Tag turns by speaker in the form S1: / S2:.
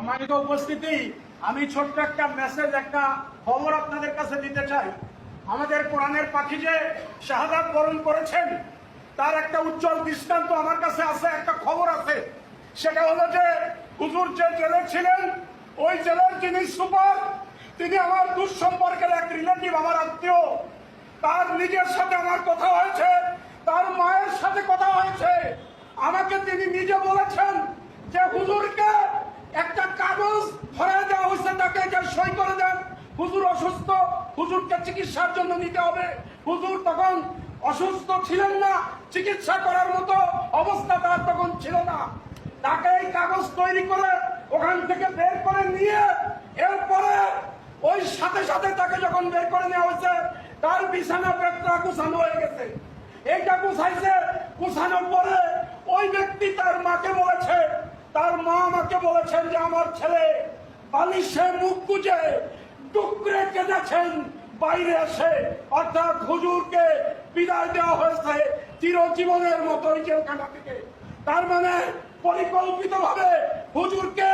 S1: সম্মানিত উপস্থিতি, আমি ছোট্ট একটা মেসেজ, একটা খবর আপনাদের কাছে দিতে চাই। আমাদের কোরআনের পাখি যে শাহাদাত বরণ করেছেন, তার একটা উজ্জ্বল দৃষ্টান্ত আমার কাছে আছে, একটা খবর আছে। সেটা হলো যে হুজুর যে জেলে ছিলেন, ওই জেলের যিনি সুপার, তিনি আমার দূর সম্পর্কের এক রিলেটিভ, আমার আত্মীয়। তার নিজের সাথে আমার কথা হয়েছে, তার মায়ের সাথে কথা হয়েছে। আমাকে তিনি নিজে বলেছেন যে হুজুরকে একটা কাগজ ধরে দেওয়া হয়েছে, তাকে যে সই করে দেন, হুজুর অসুস্থ, হুজুরকে চিকিৎসার জন্য নিতে হবে। হুজুর তখন অসুস্থ ছিলেন না, চিকিৎসা করার মতো অবস্থা তার তখন ছিল না। তাকে এই কাগজ তৈরি করে ওখান থেকে বের করে নিয়ে, এরপরে ওই সাথে সাথে তাকে যখন বের করে নেওয়া হয়েছে, তার বিছানা পেটটা গুছানো হয়ে গেছে। এইটা গুছাইছে, গুছানোর পরে ওই ব্যক্তি তার মাকে বলেছে, তার মা আমাকে বলেছেন যে আমার ছেলে বালিশে মুখ গুজে টুকরে কেঁদেছেন বাইরে এসে, অর্থাৎ হুজুরকে বিদায় দেওয়া হয়েছে চিরজীবনের মতো এই জেলখানা থেকে। তার মানে পরিকল্পিতভাবে হুজুরকে